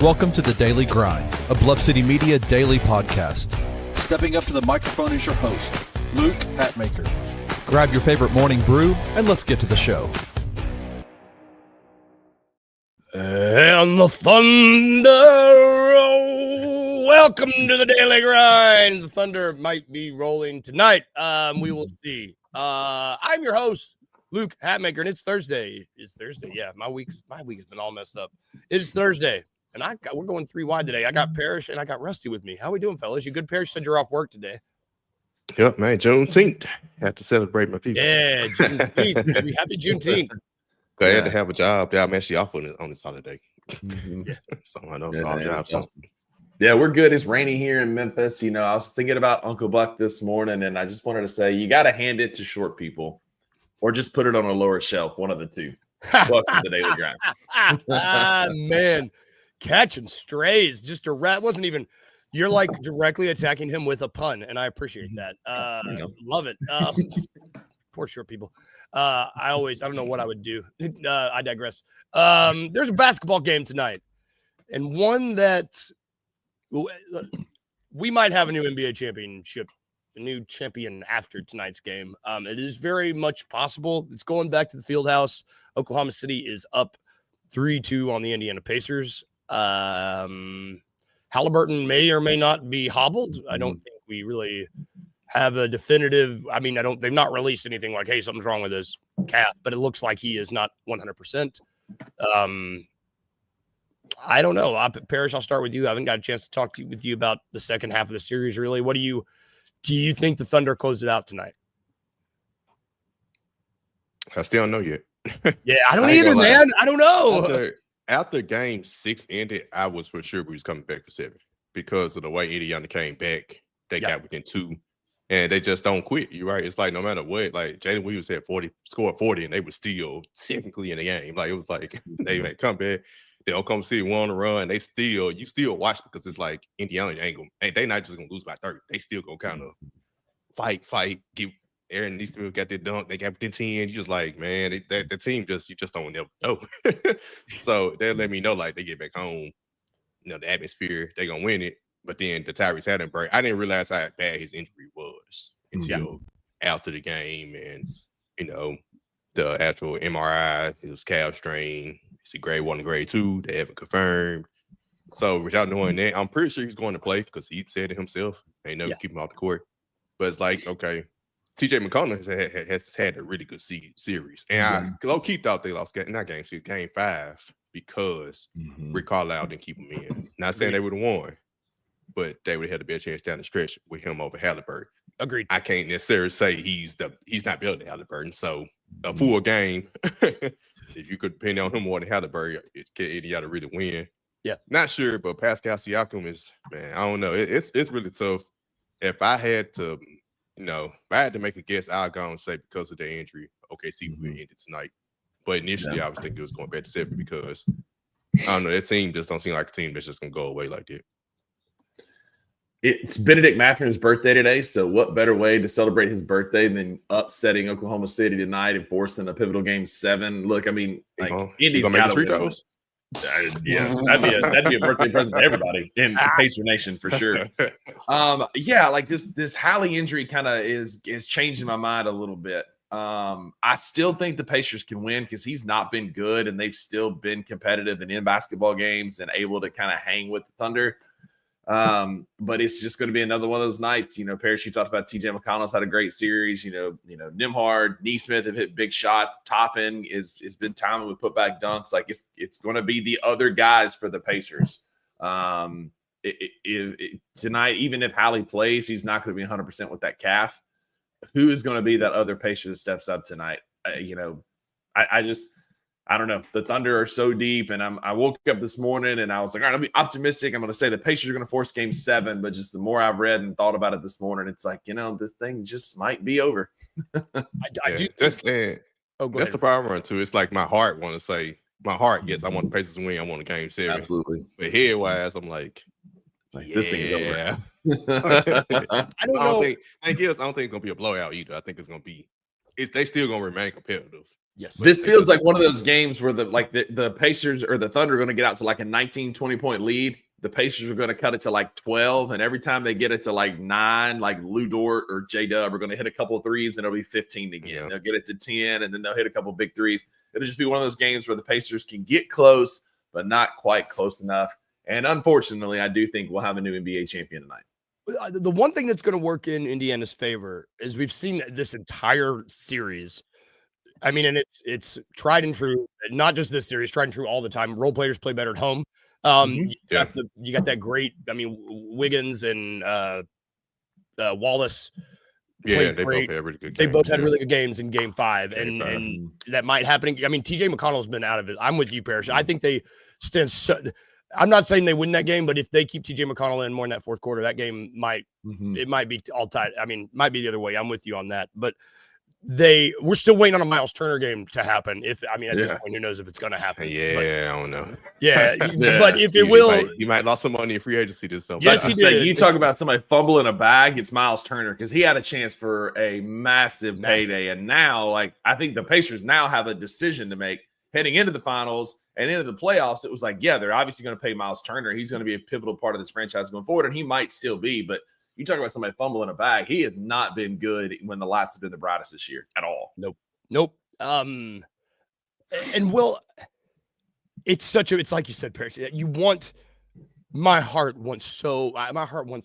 Welcome to The Daily Grind, a Bluff City Media daily podcast. Stepping up to the microphone is your host, Luke Hatmaker. Grab your favorite morning brew, and let's get to the show. And the Thunder, welcome to the Daily Grind. The Thunder might be rolling tonight. We will see. I'm your host, Luke Hatmaker, and it's Thursday. It's Thursday. Yeah, my week has been all messed up. It's Thursday, and we're going 3 wide today. I got Parrish and I got Rusty with me. How we doing, fellas? You good? Parrish said you're off work today. Yep, man. Juneteenth. Have to celebrate my people. Yeah, Juneteenth. Happy Juneteenth. Glad to have a job. Yeah, I'm actually off on this holiday. Yeah. So I know it's all jobs. Yeah, we're good. It's rainy here in Memphis. You know, I was thinking about Uncle Buck this morning, and I just wanted to say, you got to hand it to short people or just put it on a lower shelf, one of the two. Welcome to the Daily Grind. Man, catching strays. Just a rat. Wasn't even, you're like directly attacking him with a pun, and I appreciate that. Love it. Poor short people. I don't know what I would do. I digress. There's a basketball game tonight, and one that we might have a new NBA championship, a new champion after tonight's game. It is very much possible. It's going back to the field house. Oklahoma City is up 3-2 on the Indiana Pacers. Halliburton may or may not be hobbled. I don't think we really have a definitive. I mean, they've not released anything like, hey, something's wrong with his calf, but it looks like he is not 100%. I don't know. Parrish, I'll start with you. I haven't got a chance to talk with you about the second half of the series, really. Do you think the Thunder close it out tonight? I still don't know yet. Yeah, I don't either, man. I don't know. After game 6 ended, I was for sure we was coming back for 7 because of the way Indiana came back. They got within 2. And they just don't quit. You're right. It's like no matter what, like Jalen Williams had scored 40, and they were still technically in the game. Like it was like they had come back. They Oklahoma City won the run. You still watch because it's like Indiana they not just gonna lose by 30. They still gonna kind of fight. Give Aaron Neesmith got their dunk. They got within 10. You just like, man, the team you just don't never know. So they let me know like they get back home. You know the atmosphere. They gonna win it. But then the Tyrese Halliburton, I didn't realize how bad his injury was until after the game. And, you know, the actual MRI, it was calf strain. It's a grade 1 and grade 2. They haven't confirmed. So without knowing that, I'm pretty sure he's going to play because he said it himself. They never keep him off the court. But it's like, okay, TJ McConnell has had a really good series. And I low-key thought they lost game 5 because Rick Carlisle didn't keep him in. Not saying they would have won, but they would have had a better chance down the stretch with him over Halliburton. Agreed. I can't necessarily say he's not better than Halliburton. So a full game, if you could depend on him more than Halliburton, Indiana really win. Yeah, not sure, but Pascal Siakam is, man, I don't know. It's really tough. If I had to make a guess, I'll go and say because of the injury, OKC will end it tonight. But initially, I was thinking it was going back to 7 because I don't know, that team just don't seem like a team that's just gonna go away like that. It's Benedict Matherin's birthday today, so what better way to celebrate his birthday than upsetting Oklahoma City tonight and forcing a pivotal game 7? Look, I mean, like Indy's got to win. Yeah, that'd be a birthday present to everybody in Pacer Nation for sure. Like this Hallie injury kind of is changing my mind a little bit. I still think the Pacers can win because he's not been good, and they've still been competitive and in basketball games and able to kind of hang with the Thunder. But it's just going to be another one of those nights. You know, Parrish, you talked about TJ McConnell's had a great series. You know, Nembhard, Neesmith have hit big shots. Toppin has been timing with putback dunks. Like it's going to be the other guys for the Pacers. Tonight, even if Hallie plays, he's not going to be 100% with that calf. Who is going to be that other Pacer that steps up tonight? I don't know. The Thunder are so deep, and I woke up this morning and I was like, all right, I'll be optimistic. I'm going to say the Pacers are going to force game 7, but just the more I've read and thought about it this morning, it's like, this thing just might be over. That's the problem too. It's like my heart want to say, yes, I want the Pacers to win. I want a game 7. Absolutely. But head-wise, I'm like this thing is over. I don't think it's going to be a blowout either. I think it's going to be they still gonna remain competitive. Yes. This feels like one of those games where the Pacers or the Thunder are going to get out to like a 19, 20-point lead. The Pacers are going to cut it to like 12, and every time they get it to like 9, like Lou Dort or J-Dub are going to hit a couple of threes, and it'll be 15 again. Yeah. They'll get it to 10, and then they'll hit a couple of big threes. It'll just be one of those games where the Pacers can get close, but not quite close enough. And unfortunately, I do think we'll have a new NBA champion tonight. The one thing that's going to work in Indiana's favor is we've seen this entire series. I mean, and it's tried and true, not just this series, tried and true all the time. Role players play better at home. You got that great, I mean, Wiggins and Wallace. Yeah, they both had really good games. They both had really good games in game 5. And that might happen. I mean, TJ McConnell's been out of it. I'm with you, Parrish. I think they stand I'm not saying they win that game, but if they keep TJ McConnell in more in that fourth quarter, that game might it might be all tied. I mean, might be the other way. I'm with you on that. But we're still waiting on a Miles Turner game to happen. At this point, who knows if it's going to happen? Yeah, but, I don't know. Yeah, but if it will, you might lost some money in free agency this summer. Yes, he did. You talk about somebody fumbling a bag. It's Miles Turner because he had a chance for a massive payday, and now, like, I think the Pacers now have a decision to make heading into the finals and into the playoffs. It was like, yeah, they're obviously going to pay Miles Turner. He's going to be a pivotal part of this franchise going forward, and he might still be, but. You talk about somebody fumbling a bag. He has not been good when the lights have been the brightest this year at all. Nope. And Will, it's like you said, Parrish. My heart wants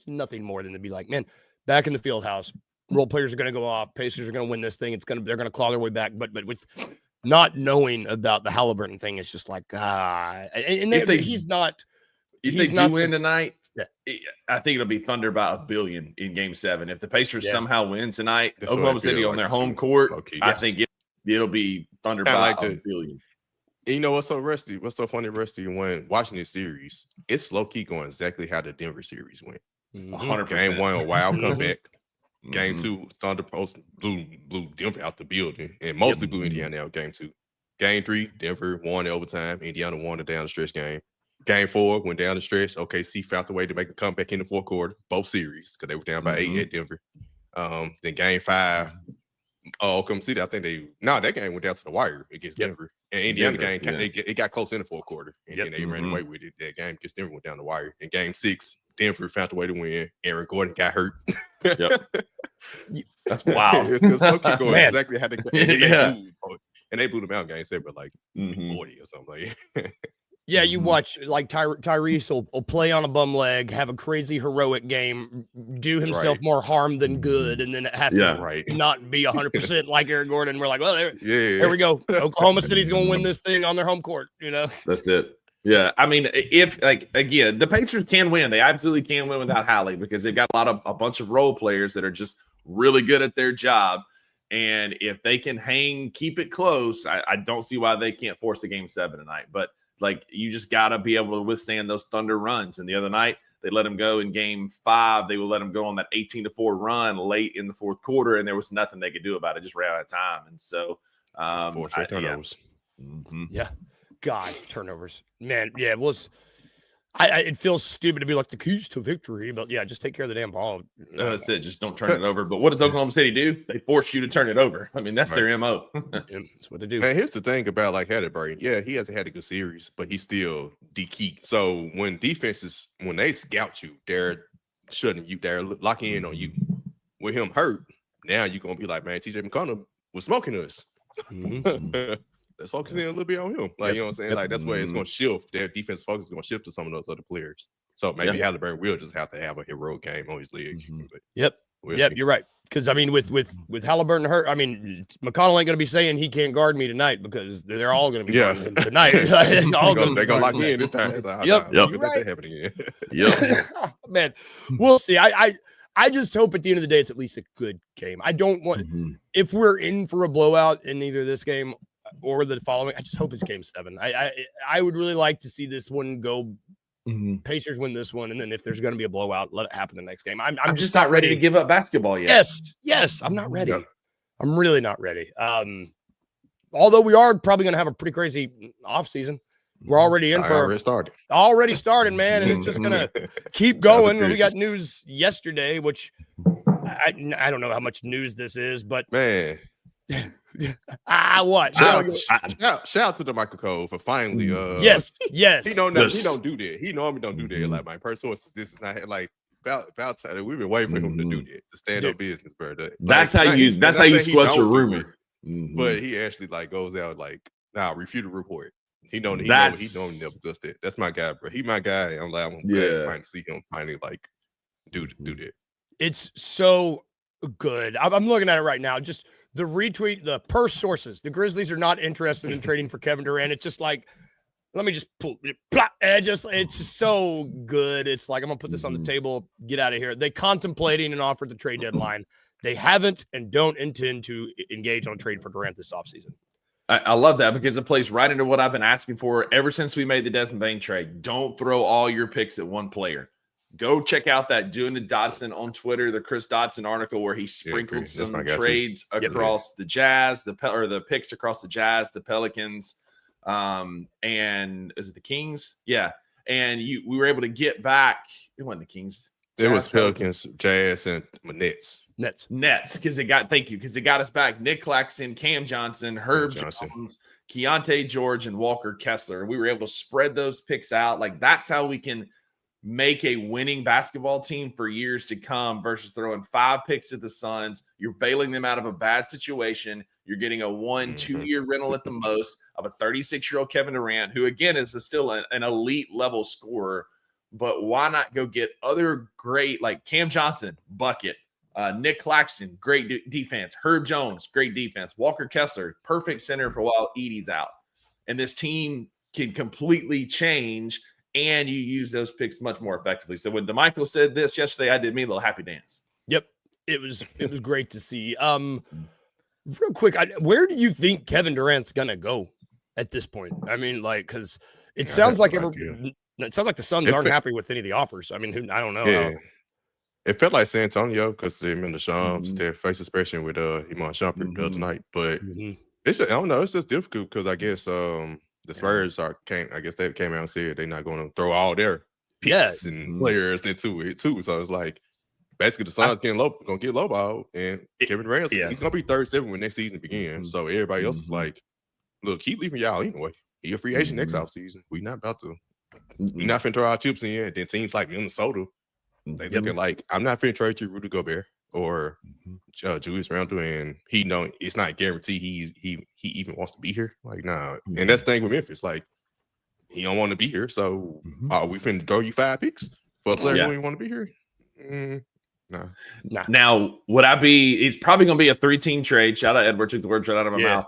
nothing more than to be like, man, back in the field house, role players are going to go off. Pacers are going to win this thing. They're going to claw their way back. But with not knowing about the Halliburton thing, it's just like, he's not. If they do win tonight, I think it'll be Thunder by $1 billion in Game 7. If the Pacers somehow win tonight, Oklahoma City on their home court, I think it'll be Thunder by $1 billion. And you know what's so rusty? What's so funny, Rusty? When watching this series, it's low key going exactly how the Denver series went. 100%. Game 1, a wild comeback. Game 2, Thunder Post blew Denver out the building, and mostly blew Indiana out. Game 2, Game 3, Denver won overtime. Indiana won the down the stretch game. Game 4 went down the stretch. OKC found the way to make a comeback in the fourth quarter, both series, because they were down by 8 at Denver. Then Game 5, Oklahoma City, I think that game went down to the wire against Denver. And Indiana game, it got close in the fourth quarter, and then they ran away with it. That game against Denver went down the wire. In Game 6, Denver found a way to win. Aaron Gordon got hurt. That's wild. It's going exactly how they blew them out in Game 7, but like 40 or something like. Yeah, you watch like Tyrese will play on a bum leg, have a crazy heroic game, do himself more harm than good, and then have to not be 100% like Aaron Gordon. We're like, well, there we go. Oklahoma City's going to win this thing on their home court. That's it. Yeah, I mean, if again, the Pacers can win. They absolutely can win without Hallie because they've got a bunch of role players that are just really good at their job. And if they can keep it close, I don't see why they can't force a Game 7 tonight. But like, you just got to be able to withstand those Thunder runs. And the other night, they let them go in Game 5. They would let them go on that 18-4 run late in the fourth quarter, and there was nothing they could do about it. Just ran out of time. And so, 4 straight turnovers. Yeah. God, turnovers. Man, it was. It feels stupid to be like the keys to victory, but just take care of the damn ball. That's it. Just don't turn it over. But what does Oklahoma City do? They force you to turn it over. I mean, that's their MO. That's what they do. And here's the thing about like Halliburton. Yeah, he hasn't had a good series, but he's still key. So when they scout you, they're shutting you, they're locking in on you. With him hurt, now you're gonna be like, man, TJ McConnell was smoking us. Let's focus in a little bit on him. Like, you know what I'm saying? Like, that's where it's going to shift. Their defense focus is going to shift to some of those other players. So maybe Halliburton will just have to have a heroic game on his league. But you're right. Because, I mean, with Halliburton hurt, I mean, McConnell ain't going to be saying he can't guard me tonight because they're all going to be guarding him tonight. They're going to lock me in this time. Man, we'll see. I just hope at the end of the day it's at least a good game. I don't want if we're in for a blowout in either this game or the following, I just hope it's Game 7. I would really like to see this one go. Pacers win this one, and then if there's going to be a blowout, let it happen the next game. I'm just not ready to give up basketball yet. Yes, I'm not ready. I'm really not ready. Although we are probably going to have a pretty crazy offseason. We're already in for already started, man, and it's just going to keep going. We got news yesterday, which I don't know how much news this is, but man. What? Shout out to the Michael Cole for finally. Yes. He don't do that. He normally don't do that. Like my personal sources, this is not like about time. We've been waiting for him to do that, to stand up business, bro. That's how you squash a rumor. But he actually like goes out like, refute a report. He never does that. That's my guy, bro. He my guy. I'm glad to finally see him finally like do that. It's so good. I'm looking at it right now. Just the retweet, the per sources. The Grizzlies are not interested in trading for Kevin Durant. It's just like, let me just pull it. It's just so good. It's like, I'm gonna put this on the table. Get out of here. They contemplating an offer at the trade deadline. They haven't and don't intend to engage on a trade for Durant this offseason. I love that because it plays right into what I've been asking for ever since we made the Desmond Bane trade. Don't throw all your picks at one player. Go check out that Doing the Dodson on Twitter, the Chris Dodson article where he sprinkled some trades across the Jazz, the picks across the Jazz, the Pelicans, and is it the Kings? Yeah. And we were able to get back. It wasn't the Kings. It was Pelicans, Jazz, and Nets. Because it got us back Nick Claxton, Cam Johnson, Herb Jones, Keontae George, and Walker Kessler. And we were able to spread those picks out. Like that's how we can make a winning basketball team for years to come versus throwing 5 picks at the Suns. You're bailing them out of a bad situation. You're getting a 1-2 year rental at the most of a 36-year-old Kevin Durant, who again is still an elite level scorer. But why not go get other great, like Cam Johnson, bucket, Nick Claxton, great defense, Herb Jones, great defense, Walker Kessler, perfect center for while Edie's out. And this team can completely change, and you use those picks much more effectively. So when DeMichael said this yesterday, I did me a little happy dance. Yep. It was great to see. Real quick, where do you think Kevin Durant's gonna go at this point? I mean, like, because it sounds like the Suns aren't happy with any of the offers. I mean, I don't know. Yeah. It felt like San Antonio because they in the Shams, their face expression with Iman Shumpert the other night. But it's just, I don't know. It's just difficult because I guess the Spurs came out and said they're not going to throw all their picks and players into it too. So it's like basically the Suns gonna get lowball, and Kevin Durant he's gonna be 37 when next season begins. So everybody else is like, look, keep leaving y'all anyway. He a free agent next offseason. We're not about to. We're not finna throw our chips in. And then teams like Minnesota, they looking like, I'm not finna trade you Rudy Gobert or Julius Randle, and he know it's not guaranteed he even wants to be here. Like, nah. And that's the thing with Memphis. Like, he don't want to be here. So are we finna throw you 5 picks for a player who don't want to be here? Nah. Now, would I be? It's probably going to be a 3-team trade. Shout out Edward, took the words right out of my mouth.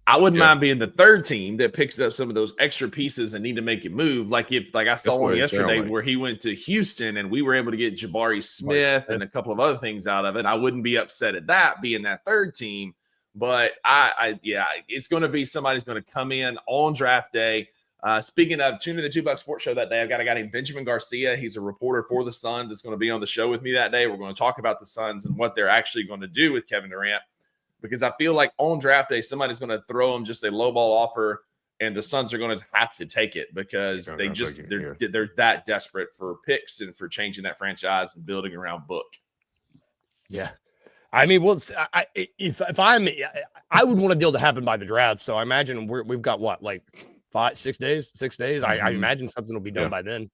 I wouldn't mind being the 3rd team that picks up some of those extra pieces and need to make it move. Like I saw one yesterday where he went to Houston and we were able to get Jabari Smith and a couple of other things out of it. I wouldn't be upset at that being that 3rd team, but it's going to be somebody's going to come in on draft day. Speaking of, tune in the $2 Sports Show that day. I've got a guy named Benjamin Garcia. He's a reporter for the Suns. It's going to be on the show with me that day. We're going to talk about the Suns and what they're actually going to do with Kevin Durant, because I feel like on draft day, somebody's going to throw him just a lowball offer, and the Suns are going to have to take it because they're that desperate for picks and for changing that franchise and building around Book. Yeah. I mean, well, I would want a deal to happen by the draft. So I imagine we've got what, like 6 days? 6 days. I imagine something will be done by then.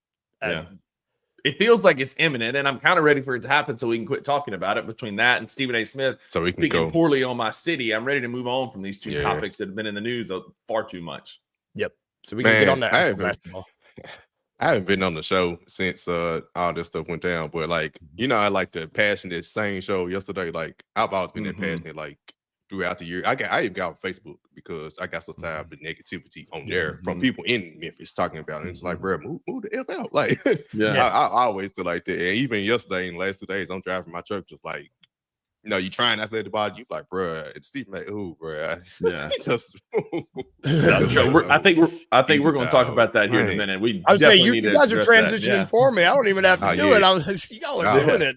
It feels like it's imminent, and I'm kind of ready for it to happen so we can quit talking about it. Between that and Stephen A. Smith speaking poorly on my city, I'm ready to move on from these 2 topics that have been in the news far too much. Yep. So we can get on that. Basketball. I haven't been on the show since all this stuff went down, but like, I like the passionate same show yesterday. Like, I've always been that passionate, like throughout the year. I even got on Facebook because I got so tired of the negativity on there from people in Memphis talking about it. And it's like, bro, move the F out. Like, I always feel like that. And even yesterday, in the last 2 days, I'm driving my truck, just like, you trying not to let the body, you like, bro, it's Steve, like, ooh, bro. Yeah. Just, I think we're going to talk about that here in a minute. I would say you guys are transitioning for me. I don't even have to do it. I was like, y'all are doing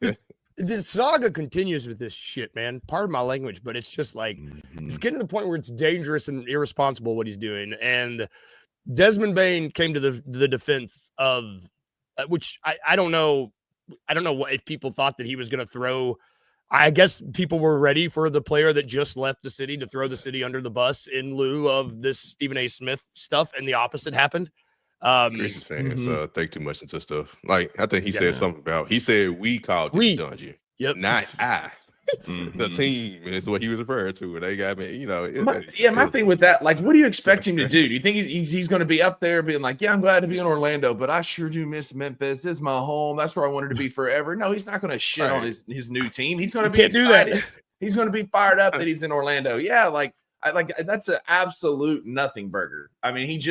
it. This saga continues with this shit, man. Pardon my language, but it's just like it's getting to the point where it's dangerous and irresponsible what he's doing. And Desmond Bane came to the defense of which I don't know. I don't know if people thought that he was going to throw I guess people were ready for the player that just left the city to throw the city under the bus in lieu of this Stephen A. Smith stuff, and the opposite happened. Grizzlies fans think too much into stuff. Like, I think he said something about, he said we called it dungeon. Yep. Not I. The team is what he was referring to. And they got me, you know. My thing with that, like, what do you expect him to do? Do you think he's going to be up there being like, yeah, I'm glad to be in Orlando, but I sure do miss Memphis. This is my home. That's where I wanted to be forever. No, he's not going to shit on his new team. He's going to be excited. He's going to be fired up that he's in Orlando. Yeah, that's an absolute nothing burger. I mean, he's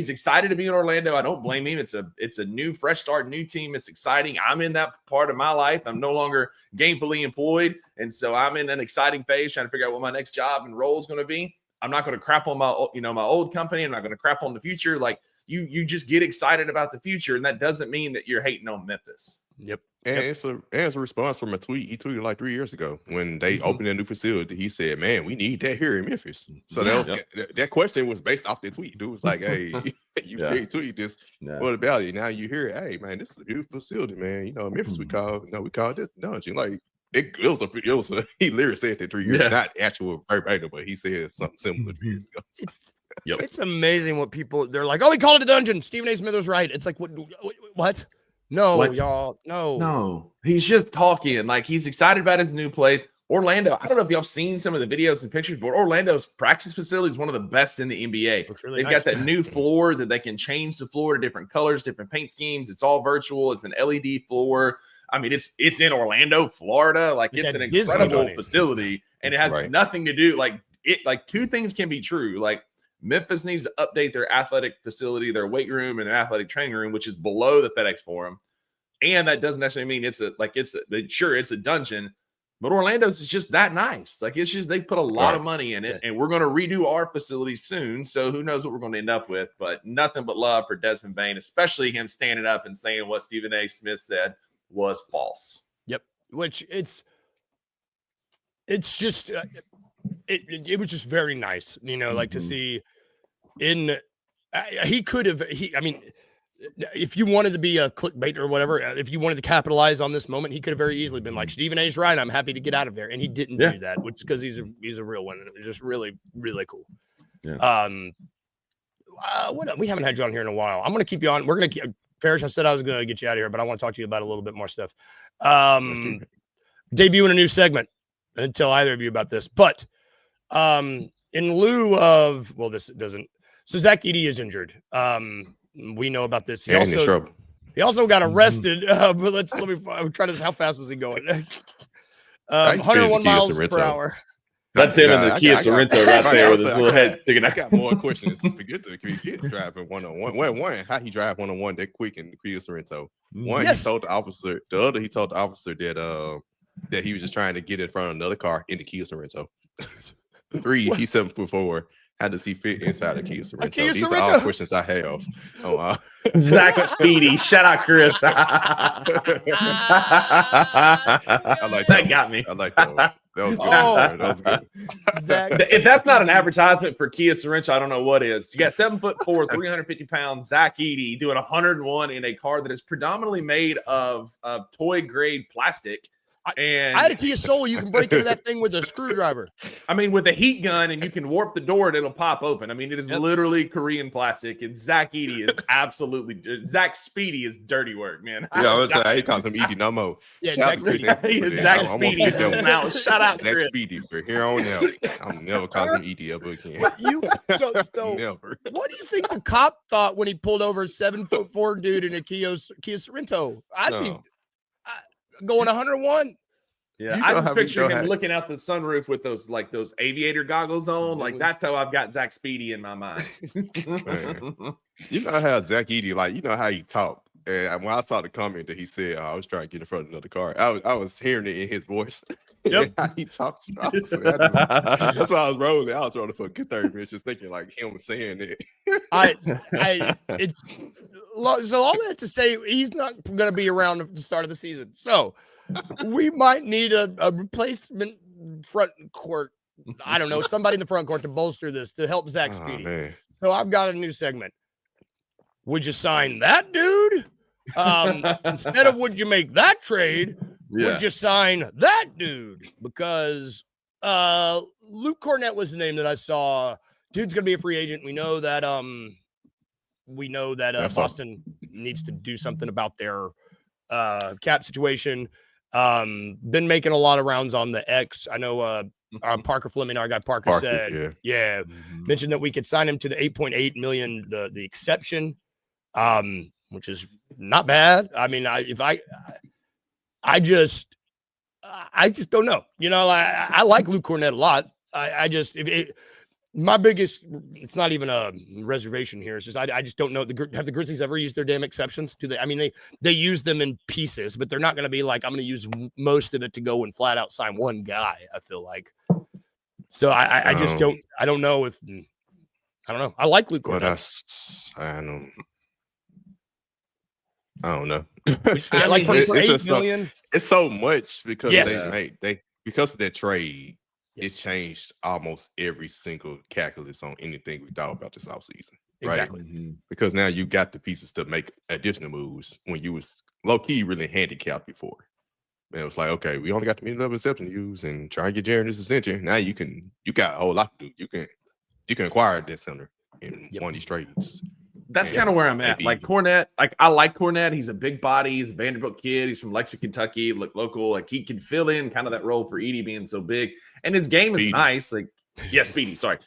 excited to be in Orlando. I don't blame him. It's a new, fresh start, new team. It's exciting. I'm in that part of my life. I'm no longer gainfully employed, and so I'm in an exciting phase trying to figure out what my next job and role is going to be. I'm not going to crap on my old company. I'm not going to crap on the future. Like you just get excited about the future, and that doesn't mean that you're hating on Memphis. Yep. And it's a response from a tweet he tweeted like 3 years ago when they opened a new facility. He said, "Man, we need that here in Memphis." So that question was based off the tweet. Dude was like, "Hey, you say tweet this? What about it? Now you hear it? Hey, man, this is a beautiful facility, man. You know, in Memphis we call this dungeon. Like it was a he literally said that 3 years, not actual verbatim, but he said something similar 3 years ago." It's amazing what they're like. Oh, he called it a dungeon. Stephen A. Smith was right. It's like what? No, y'all. No. He's just talking. Like he's excited about his new place. Orlando. I don't know if y'all seen some of the videos and pictures, but Orlando's practice facility is one of the best in the NBA. Really They've got that new floor that they can change the floor to different colors, different paint schemes. It's all virtual. It's an LED floor. I mean, it's in Orlando, Florida. Like it's an incredible facility, and it has nothing to do. Like two things can be true. Like Memphis needs to update their athletic facility, their weight room, and their athletic training room, which is below the FedEx Forum. And that doesn't necessarily mean it's a dungeon, but Orlando's is just that nice. Like it's just they put a lot of money in it, and we're going to redo our facility soon. So who knows what we're going to end up with? But nothing but love for Desmond Bane, especially him standing up and saying what Stephen A. Smith said was false. Yep, which it's just it was just very nice, like to see. He could have. I mean, if you wanted to be a clickbait or whatever, if you wanted to capitalize on this moment, he could have very easily been like, Stephen A's right. I'm happy to get out of there. And he didn't do that, which is because he's a real one. And it's just really, really cool. Yeah. We haven't had you on here in a while. I'm going to keep you on. We're going to keep Parrish. I said I was going to get you out of here, but I want to talk to you about a little bit more stuff. Debuting a new segment. I didn't tell either of you about this, but in lieu of, this doesn't. So Zach Edey is injured. We know about this. He also got arrested. But let me try this. How fast was he going? 101 miles per hour. That's him in the Kia Sorento right there with his little head sticking out. I got more questions. Forget driving one-on-one. One, how he drive one-on-one that quick in the Kia Sorento. One, he told the officer. The other, he told the officer that he was just trying to get in front of another car in the Kia Sorento. 3, he's 7'4". How does he fit inside a Kia Sorento? These are all questions I have. Zach Speedy. Shout out, Chris. I like that. Got me. I like that one. That was good. That was good. If that's not an advertisement for Kia Sorento, I don't know what is. You got 7'4", 350 pounds, Zach Edey doing 101 in a car that is predominantly made of toy grade plastic. And I had a Kia Soul. You can break into that thing with a screwdriver. I mean, with a heat gun, and you can warp the door and it'll pop open. I mean, it is literally Korean plastic. And Zach Edey is absolutely Zach Speedy is dirty work, man. Yeah, I was like, I ain't calling him Edey no more. Yeah, Zach Speedy. Zach Speedy. Shout out, Zach Speedy for here on out. I'm never calling him Edey ever again. So never. What do you think the cop thought when he pulled over a 7'4" dude in a Kia Sorento? I'd be going 101. Yeah, I just picture him looking out the sunroof with those aviator goggles on. Like that's how I've got Zach Speedy in my mind. You know how Zach Edey, you know how he talked. And when I saw the comment that he said, I was trying to get in front of another car, I was hearing it in his voice. Yep. How he talks. That's why I was rolling. I was rolling for a good 30 minutes, just thinking like him saying it. So all that to say, he's not going to be around at the start of the season. So we might need a replacement front court. I don't know, somebody in the front court to bolster this to help Zach Speedy. Man. So I've got a new segment. Would you sign that dude? Instead of would you make that trade? would you sign that dude? Because Luke Cornett was the name that I saw. Dude's gonna be a free agent. We know that Boston needs to do something about their cap situation. Been making a lot of rounds on the X. I know Parker Fleming, our guy Parker said, mentioned that we could sign him to the $8.8 million, the exception, which is not bad. I mean, I just don't know. You know, I like Luke Cornett a lot. My biggest, it's not even a reservation here. It's just I just don't know. Have the Grizzlies ever used their damn exceptions? Do they? I mean, they use them in pieces, but they're not going to be like, I'm going to use most of it to go and flat out sign one guy. I feel like. So I just don't. I don't know if. I don't know. I like Luke Cornett. I don't know. Like for $8 million. It's so much because because of that trade. It changed almost every single calculus on anything we thought about this offseason. Right? Exactly. Because now you got the pieces to make additional moves when you was low-key really handicapped before. And it was like, okay, we only got the minimum exception to use and try and get Jaren this extension. Now you got a whole lot to do. You can acquire that center in one of these trades. That's kind of where I'm at. Like Cornett, I like Cornett. He's a big body. He's a Vanderbilt kid. He's from Lexington, Kentucky. Look local. Like he can fill in kind of that role for Edie being so big. And his game is nice. Like, Speedy. Sorry.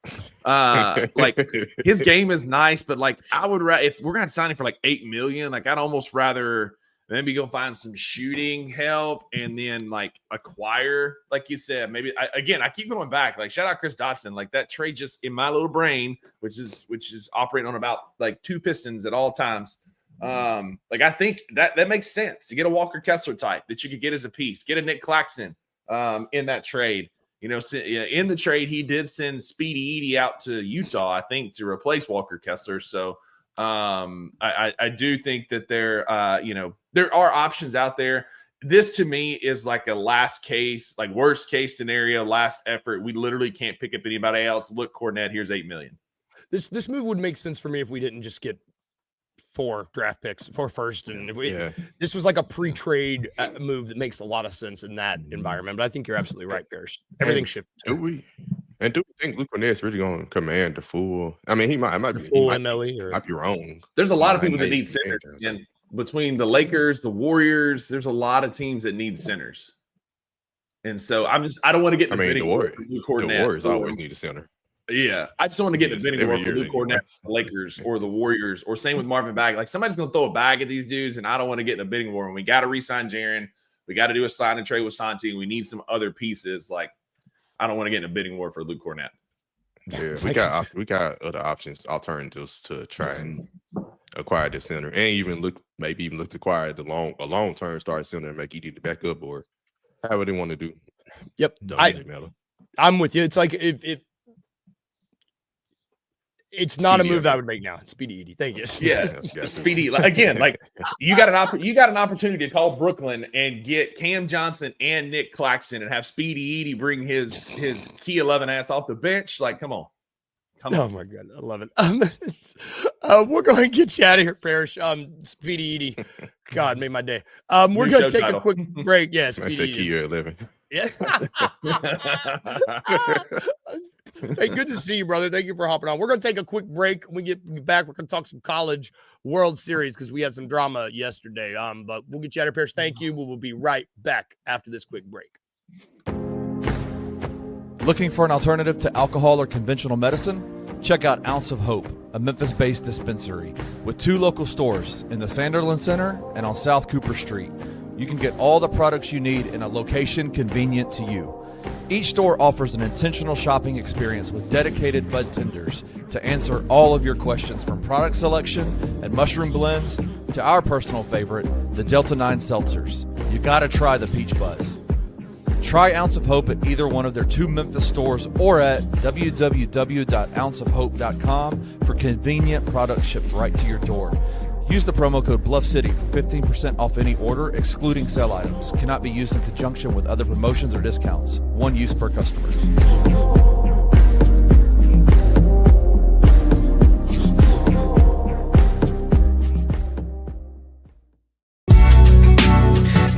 Like his game is nice, but like I would if we're gonna sign him for like $8 million, like I'd almost rather maybe go find some shooting help and then like acquire, like you said, maybe I keep going back. Like shout out Chris Dotson. Like that trade just in my little brain, which is operating on about like 2 pistons at all times. Like I think that makes sense to get a Walker Kessler type that you could get as a piece, get a Nick Claxton in that trade. You know, in the trade, he did send Speedy Edie out to Utah, I think, to replace Walker Kessler. So I do think that there are options out there. This to me is like a last case, like worst case scenario, last effort. We literally can't pick up anybody else. Look, Cornett, here's $8 million. This move would make sense for me if we didn't just get 4 draft picks, 4 first, and this was like a pre-trade move that makes a lot of sense in that environment. But I think you're absolutely right, Parrish. Everything shifted. Do we think Luke Cornett's really going to command the full? I mean, he might be full MLE. Might be wrong. There's a lot of people that need centers. And between the Lakers, the Warriors, there's a lot of teams that need centers. And so I don't want to get in the bidding war for Luke Cornett. The Warriors always need a center. Yeah, I just don't want to get in the bidding war for Luke Cornett, the Lakers, or the Warriors, or same with Marvin Bagley. Like somebody's going to throw a bag at these dudes, and I don't want to get in a bidding war. And we got to re-sign Jaren. We got to do a sign and trade with Santi. We need some other pieces. Like I don't want to get in a bidding war for Luke Cornett. Yeah, we got other options, alternatives to try and acquire the center, and even look to acquire a long-term star center and make Edie the backup or however they want to do. Yep, I'm with you. It's like if it's not Speedy, a move that I would make now. Speedy Edie. Thank you. Yeah. Speedy. Again, like you got an opportunity to call Brooklyn and get Cam Johnson and Nick Claxton and have Speedy Edie bring his key 11 ass off the bench. Like, come on. Oh my God. I love it. We're going to get you out of here, Parrish. Speedy Edie. God, made my day. We're going to take a quick break. Yeah. Speedy I said key 11. Yeah. Hey, good to see you, brother. Thank you for hopping on. We're going to take a quick break. When we get back, we're going to talk some college World Series because we had some drama yesterday. But we'll get you out of here, Parrish. Thank you. We will be right back after this quick break. Looking for an alternative to alcohol or conventional medicine? Check out Ounce of Hope, a Memphis-based dispensary with 2 local stores in the Sanderlin Center and on South Cooper Street. You can get all the products you need in a location convenient to you. Each store offers an intentional shopping experience with dedicated bud tenders to answer all of your questions, from product selection and mushroom blends to our personal favorite, the Delta 9 seltzers. You gotta try the Peach Buzz. Try Ounce of Hope at either one of their 2 Memphis stores or at www.ounceofhope.com for convenient products shipped right to your door. Use the promo code BluffCity for 15% off any order, excluding sale items. Cannot be used in conjunction with other promotions or discounts. One use per customer.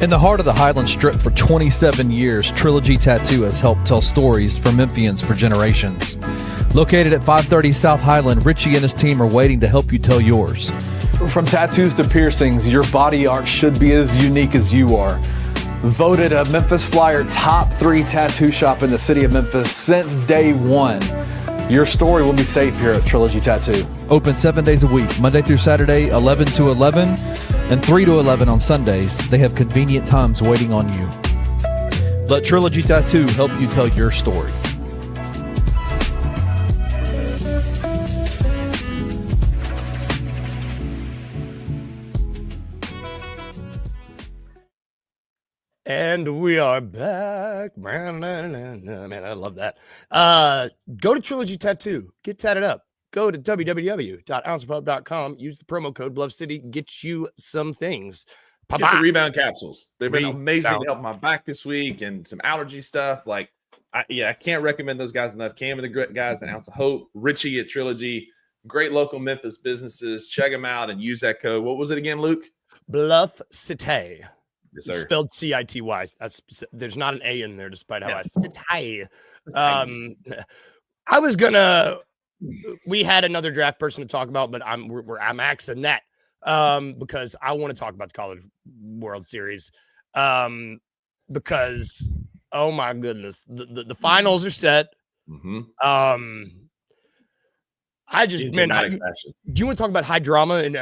In the heart of the Highland Strip for 27 years, Trilogy Tattoo has helped tell stories for Memphians for generations. Located at 530 South Highland, Richie and his team are waiting to help you tell yours. From tattoos to piercings, your body art should be as unique as you are. Voted a Memphis Flyer top 3 tattoo shop in the city of Memphis since day one. Your story will be safe here at Trilogy Tattoo. Open 7 days a week, Monday through Saturday, 11 to 11, and 3 to 11 on Sundays. They have convenient times waiting on you. Let Trilogy Tattoo help you tell your story. And we are back. Man, I love that. Go to Trilogy Tattoo. Get tatted up. Go to www.ounceofhope.com. Use the promo code Bluff City. Get you some things. Get the rebound capsules. They've been amazing to help my back this week and some allergy stuff. I can't recommend those guys enough. Cam and the guys at Ounce of Hope, Richie at Trilogy, great local Memphis businesses. Check them out and use that code. What was it again, Luke? Bluff City. Yes, sir. Spelled City. There's not an A in there, despite how I said hi. We had another draft person to talk about, but I'm axing that because I want to talk about the College World Series because oh my goodness, the finals are set. Mm-hmm. I just do you want to talk about high drama in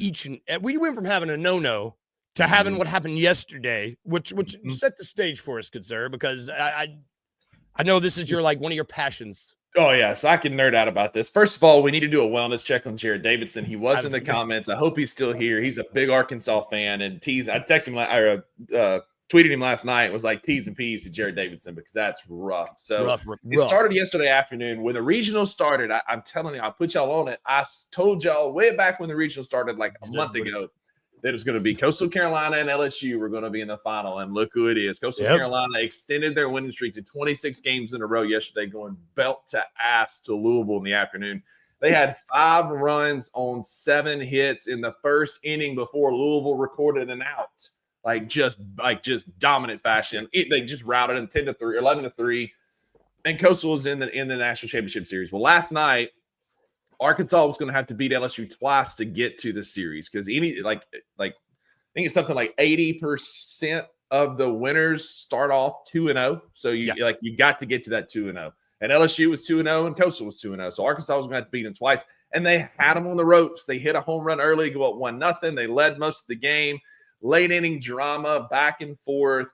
each and we went from having a no to having what happened yesterday, which set the stage for us, good sir, because I know this is one of your passions. Oh, yeah. So I can nerd out about this. First of all, we need to do a wellness check on Jared Davidson. He was in the comments. I hope he's still here. He's a big Arkansas fan. And I texted him, tweeted him last night. It was like T's and P's to Jared Davidson because that's rough. So it started yesterday afternoon. When the regional started, I'm telling you, I put y'all on it. I told y'all way back when the regional started, like a month ago, that it was going to be Coastal Carolina and LSU were going to be in the final. And look who it is. Coastal Carolina extended their winning streak to 26 games in a row yesterday, going belt to ass to Louisville in the afternoon. They had 5 runs on 7 hits in the first inning before Louisville recorded an out. Just dominant fashion. They just routed them 10-3, 11-3. And Coastal was in the national championship series. Well, last night, Arkansas was going to have to beat LSU twice to get to the series because I think it's something like 80% of the winners start off 2-0. So you got to get to that 2-0. And LSU was 2-0 and Coastal was 2-0. So Arkansas was going to have to beat them twice. And they had them on the ropes. They hit a home run early, go up 1-0. They led most of the game. Late inning drama, back and forth.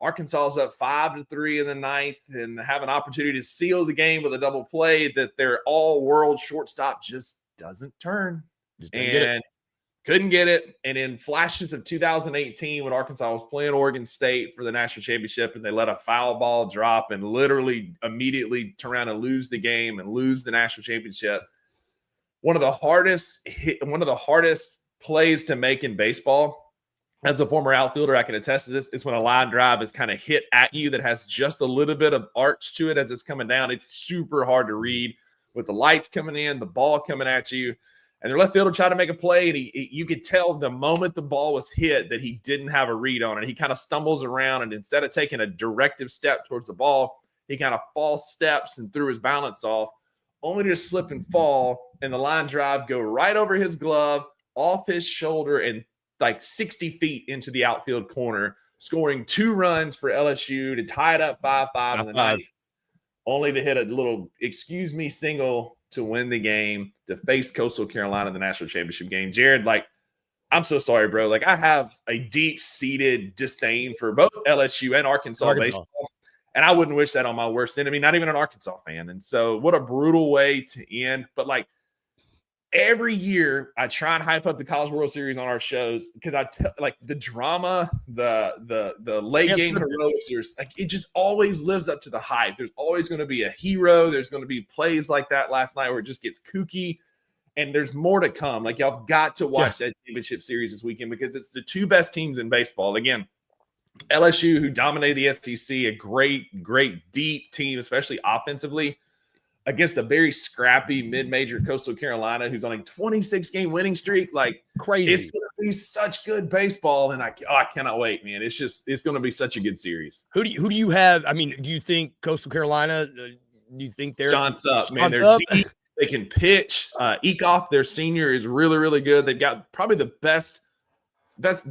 Arkansas is up 5-3 in the ninth and have an opportunity to seal the game with a double play that their all-world shortstop just doesn't turn. Couldn't get it. And in flashes of 2018, when Arkansas was playing Oregon State for the national championship, and they let a foul ball drop and literally immediately turn around and lose the game and lose the national championship. One of the hardest plays to make in baseball. As a former outfielder, I can attest to this. It's when a line drive is kind of hit at you that has just a little bit of arch to it as it's coming down. It's super hard to read with the lights coming in, the ball coming at you. And their left fielder tried to make a play, and you could tell the moment the ball was hit that he didn't have a read on it. He kind of stumbles around, and instead of taking a directive step towards the ball, he kind of false steps and threw his balance off, only to slip and fall, and the line drive go right over his glove, off his shoulder, and 60 feet into the outfield corner, scoring 2 runs for LSU to tie it up 5-5 in the ninth, only to hit a little excuse me single to win the game, to face Coastal Carolina in the national championship game. Jared, I'm so sorry, bro. I have a deep-seated disdain for both LSU and Arkansas baseball, and I wouldn't wish that on my worst enemy, not even an Arkansas fan. And so what a brutal way to end. But every year I try and hype up the College World Series on our shows because the drama, the late game heroics, it just always lives up to the hype. There's always going to be a hero. There's going to be plays like that last night where it just gets kooky, and there's more to come. Y'all got to watch that championship series this weekend because it's the 2 best teams in baseball. Again, LSU, who dominated the SEC, a great, deep team, especially offensively, against a very scrappy mid-major Coastal Carolina who's on a 26-game winning streak. Crazy. It's going to be such good baseball, and I cannot wait, man. It's going to be such a good series. Who do you have? I mean, do you think Coastal Carolina? Do you think they're Sean Sup, man? They're Sup? deep. They can pitch. Eekhoff, their senior, is really, really good. They've got probably the best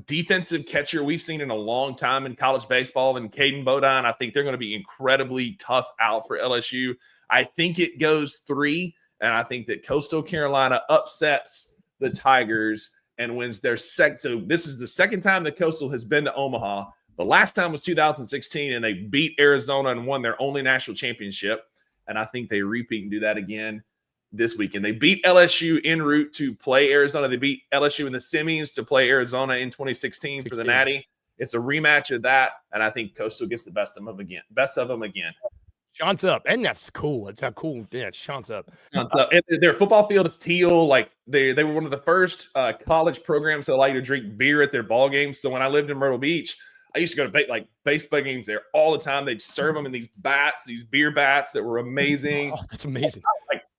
defensive catcher we've seen in a long time in college baseball. And Caden Bodine, I think they're going to be incredibly tough out for LSU. I think it goes 3, and I think that Coastal Carolina upsets the Tigers and wins their second. So this is the second time that Coastal has been to Omaha. The last time was 2016, and they beat Arizona and won their only national championship. And I think they repeat and do that again this weekend. They beat LSU en route to play Arizona. They beat LSU in the semis to play Arizona in 2016 for the Natty. It's a rematch of that, and I think Coastal gets the best of them again. Sean's up, and that's cool. That's how cool. Yeah, Sean's up. And their football field is teal. Like they were one of the first college programs to allow you to drink beer at their ball games. So when I lived in Myrtle Beach, I used to go to baseball games there all the time. They'd serve them in these bats, these beer bats that were amazing. Oh, that's amazing.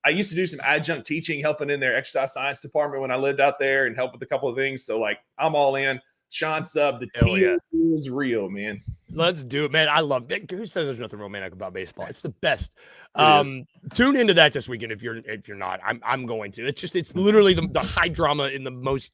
I used to do some adjunct teaching, helping in their exercise science department when I lived out there and help with a couple of things. So I'm all in. Sean Sub, the team is real, man. Let's do it, man. I love it. Who says there's nothing romantic about baseball? It's the best. Tune into that this weekend if you're not. I'm going to. It's literally the high drama in the most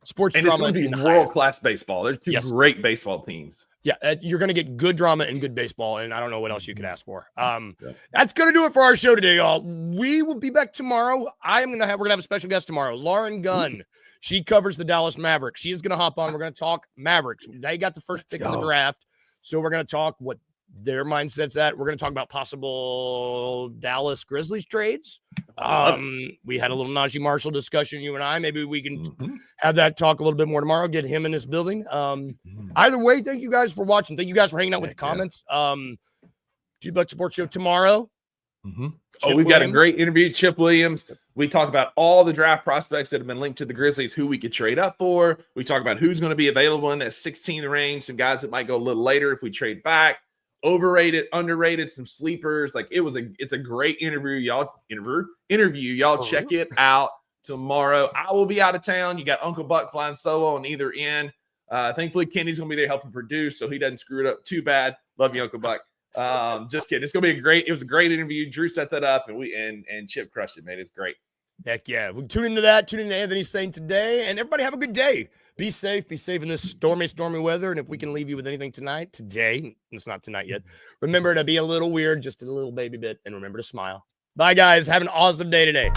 sports and drama. It's going to be world-class baseball. There's two great baseball teams. Yeah, you're going to get good drama and good baseball, and I don't know what else you could ask for. That's going to do it for our show today, y'all. We will be back tomorrow. We're going to have a special guest tomorrow, Lauren Gunn. She covers the Dallas Mavericks. She is going to hop on. We're going to talk Mavericks. They got the first pick in the draft, so we're going to talk what their mindset's at. We're going to talk about possible Dallas Grizzlies trades. We had a little Najee Marshall discussion, you and I. Maybe we can have that talk a little bit more tomorrow, get him in this building. Either way, thank you guys for watching. Thank you guys for hanging out with the comments. G-Buck Sports Show tomorrow. We've got a great interview. Chip Williams. We talk about all the draft prospects that have been linked to the Grizzlies, who we could trade up for. We talk about who's going to be available in that 16 range, some guys that might go a little later if we trade back. Overrated, underrated, some sleepers. It's a great interview. Y'all check it out tomorrow. I will be out of town. You got Uncle Buck flying solo on either end. Thankfully, Kenny's gonna be there helping produce, so he doesn't screw it up too bad. Love you, Uncle Buck. Just kidding. It's gonna be it was a great interview. Drew set that up, and Chip crushed it, man. It's great. Heck yeah. We tune into that. Tune into Anthony's saying today, and everybody have a good day. Be safe. Be safe in this stormy weather. And if we can leave you with anything today, it's not tonight yet. Remember to be a little weird, just a little baby bit, and remember to smile. Bye, guys. Have an awesome day today.